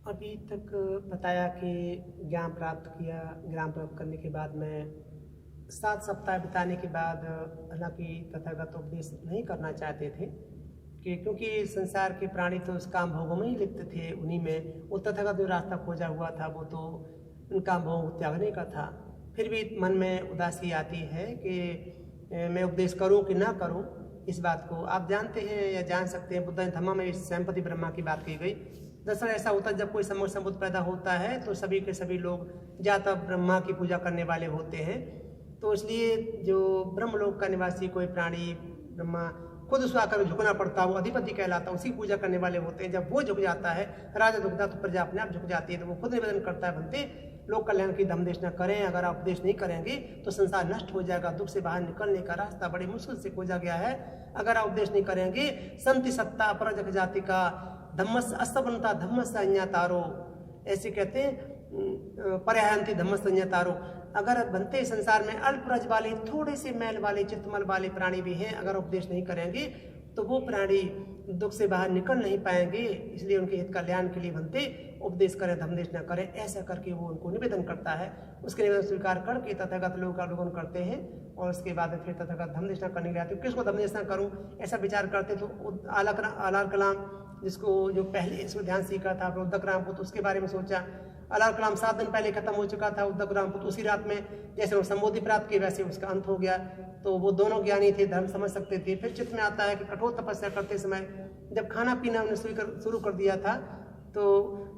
अभी तक बताया कि ज्ञान प्राप्त किया। ज्ञान प्राप्त करने के बाद में 7 सप्ताह बिताने के बाद हालांकि तथागत उपदेश नहीं करना चाहते थे कि क्योंकि संसार के प्राणी तो उस काम भोगों में ही लिप्त थे, उन्हीं में वो तथागत जो रास्ता खोजा हुआ था वो तो उन काम भोगों को त्यागने का था। फिर भी मन में उदासी आती है कि मैं उपदेश करूं कि ना करूं। इस बात को आप जानते हैं या जान सकते हैं, बुद्ध धम्मा में संपत्ति ब्रह्मा की बात की गई। दरअसल ऐसा होता है जब कोई समग्र संबुद्ध पैदा होता है तो सभी के सभी लोग जाता ब्रह्मा की पूजा करने वाले होते हैं। तो इसलिए जो ब्रह्मलोक का निवासी कोई प्राणी ब्रह्मा खुद उसको आकर झुकना पड़ता है, वो अधिपति कहलाता है, उसी पूजा करने वाले होते हैं। जब वो झुक जाता है, राजा झुकता तो प्रजा अपने आप झुक जाती है। तो वो खुद निवेदन करता है, बनते लोक कल्याण की धमदेश न करें, अगर आप उपदेश नहीं करेंगे तो संसार नष्ट हो जाएगा, दुख से बाहर निकलने का रास्ता बड़ी मुश्किल से खोजा गया है। अगर आप उपदेश नहीं करेंगे, संति सत्ता अपराजक जाति का धम्मस अस्तबनता धम्मस अन्यतारो, ऐसे कहते हैं पर्यायंती धम्मस अन्यतारो। अगर बनते संसार में अल्प रज वाले, थोड़े से मैल वाले, चित्तमल वाले प्राणी भी हैं, अगर उपदेश नहीं करेंगे तो वो प्राणी दुख से बाहर निकल नहीं पाएंगे। इसलिए उनके हित कल्याण के लिए बनते उपदेश करें, धमदेश न करें, ऐसा करके वो उनको निवेदन करता है। उसके निवेदन स्वीकार करके तथागत लोग का अवलोकन करते हैं और उसके बाद फिर तथागत धमदेश न करने के आते। किसको धमदेश न करूँ ऐसा विचार करते तो आला कलाम जिसको जो पहले इसको ध्यान सीखा था उद्दक राम को, तो उसके बारे में सोचा। अलाल कलाम 7 दिन पहले खत्म हो चुका था, उद्दक राम को उसी रात में जैसे वो संबोधि प्राप्त की वैसे उसका अंत हो गया। तो वो दोनों ज्ञानी थे, धर्म समझ सकते थे। फिर चित्त में आता है कि कठोर तपस्या करते समय जब खाना पीना उन्होंने शुरू कर दिया था तो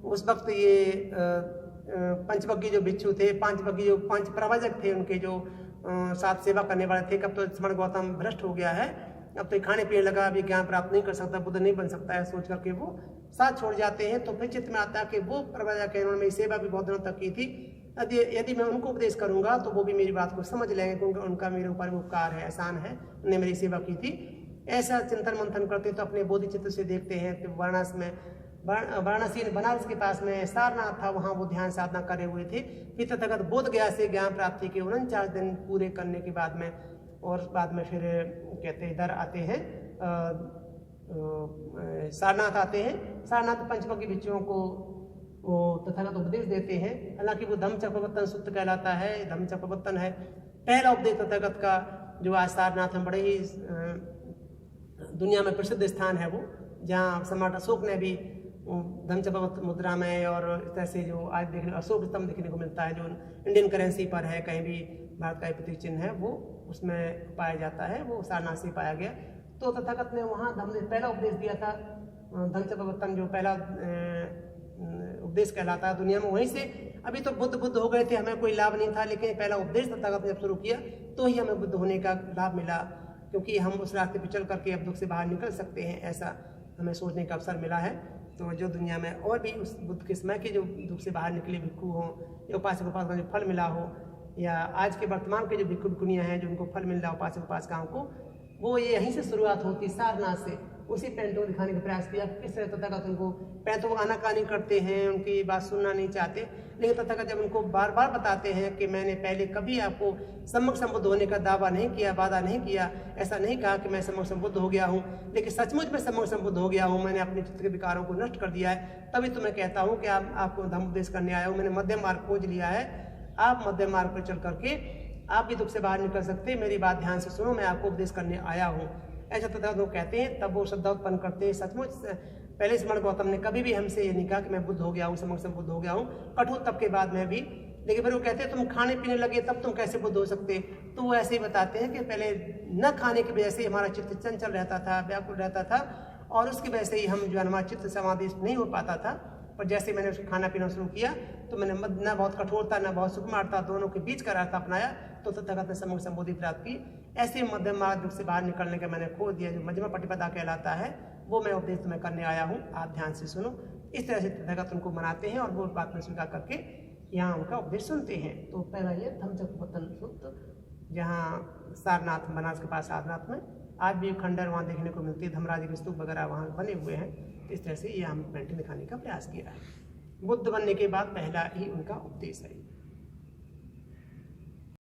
उस वक्त ये पंचवग्गी जो भिक्षु थे, पांच प्रवचक थे, उनके जो साथ सेवा करने वाले थे, कब तो स्मरण गौतम भ्रष्ट हो गया है, अब तो खाने पीने लगा, अभी ज्ञान प्राप्त नहीं कर सकता, बुद्ध नहीं बन सकता है, सोच करके वो साथ छोड़ जाते हैं। तो फिर चित्त में आता है कि वो प्रवचक है, उन्होंने मेरी सेवा भी बहुत दिनों तक की थी, यदि मैं उनको उपदेश करूंगा तो वो भी मेरी बात को समझ लेंगे क्योंकि उनका मेरे ऊपर उपकार है, एहसान है, उन्होंने मेरी सेवा की थी। ऐसा चिंतन मंथन करते तो अपने बोधि चित्र से देखते हैं कि वाराणसी बनारस के पास में सारनाथ था, वहाँ वो ध्यान साधना करे हुए थे। फिर तथागत बोध गया से ज्ञान प्राप्ति के 49 दिन पूरे करने के बाद में और बाद में फिर कहते इधर आते हैं सारनाथ आते हैं। सारनाथ पंचवग्गी भिक्षुओं को वो तथागत उपदेश देते हैं। हालांकि वो धम्मचक्रवर्तन सूत्र कहलाता है, धम्मचक्रवर्तन है पहला उपदेश तथागत का जो आज सारनाथ में बड़े ही दुनिया में प्रसिद्ध स्थान है वो, जहाँ सम्राट अशोक ने भी धम्मचक्रवर्त मुद्रा में और इस तरह से जो आज देखने अशोक स्तंभ देखने को मिलता है जो इंडियन करेंसी पर है, कहीं भी भारत का प्रतीक चिन्ह है वो उसमें पाया जाता है, वो सारनाथ से पाया गया। तो तथागत ने वहाँ पहला उपदेश दिया था, धम्मचक्रवर्तन जो पहला उपदेश कहलाता है दुनिया में, वहीं से अभी तो बुद्ध हो गए थे, हमें कोई लाभ नहीं था, लेकिन पहला उपदेश तथागत ने जब शुरू किया तो ही हमें बुद्ध होने का लाभ मिला, क्योंकि हम उस रास्ते पर चल करके अब दुख से बाहर निकल सकते हैं, ऐसा हमें सोचने का अवसर मिला है। तो जो दुनिया में और भी उस बुद्ध के समय के जो दुख से बाहर निकले भिक्खु हों या उपासक उपासका जो फल मिला हो, या आज के वर्तमान के जो भिक्खु भिक्खुनियाँ हैं जो उनको फल मिल रहा है उपासक उपासकाओं को, वो ये यहीं से शुरुआत होती सारनाथ से। उसी पैंटों को दिखाने का प्रयास किया किस तरह तथागत उनको पैंटों को आनाकानी करते हैं, उनकी बात सुनना नहीं चाहते, लेकिन तथागत जब उनको बार बार बताते हैं कि मैंने पहले कभी आपको सम्यक संबुद्ध होने का दावा नहीं किया, वादा नहीं किया, ऐसा नहीं कहा कि मैं सम्यक संबुद्ध हो गया हूँ, लेकिन सचमुच में सम्यक संबुद्ध हो गया हूँ, मैंने अपने चित्त के विकारों को नष्ट कर दिया है, तभी तो मैं कहता हूँ कि आपको धम्म उपदेश करने आया हूँ, मैंने मध्यम मार्ग खोज लिया है, आप मध्यम मार्ग पर चल करके आप भी दुख से बाहर निकल सकते हैं, मेरी बात ध्यान से सुनो, मैं आपको उपदेश करने आया हूँ, ऐसा तथागत लोग कहते हैं। तब वो श्रद्धा उत्पन्न करते हैं। सचमुच पहले स्मरण गौतम ने कभी भी हमसे ये नहीं कहा कि मैं बुद्ध हो गया हूँ, समक्ष बुद्ध हो गया हूँ, कठोर तप के बाद में भी, लेकिन फिर वो कहते हैं तुम खाने पीने लगे तब तुम कैसे बुद्ध हो सकते। तो वो ऐसे ही बताते हैं कि पहले न खाने की वजह से हमारा चित्त चंचल रहता था, व्याकुल रहता था, और उसकी वजह से ही हम जो हमारा चित्त समाधि नहीं हो पाता था। पर जैसे मैंने उसको खाना पीना शुरू किया तो मैंने न बहुत कठोरता न बहुत सुकुमारता, दोनों के बीच का रास्ता अपनाया, तो तथागत ने सम्यक संबोधि प्राप्त की। ऐसे मध्यम मार्ग से बाहर निकलने का मैंने खोज दिया, जो मध्यमा प्रतिपदा कहलाता है, वो मैं उपदेश तुम्हें करने आया हूँ, आप ध्यान से सुनो। इस तरह से तथागत उनको मनाते हैं और वो बात में स्वीकार करके यहाँ उनका उपदेश सुनते हैं। तो पहला ये धम्मचक्रवर्तन सूत्र, जहाँ सारनाथ बनारस के पास सारनाथ में आज भी खंडर वहाँ देखने को मिलती है, धर्मराज के स्तूप वगैरह वहाँ बने हुए हैं। इस तरह से ये हम पेंटिंग दिखाने का प्रयास किया है। बुद्ध बनने के बाद पहला ही उनका उपदेश है।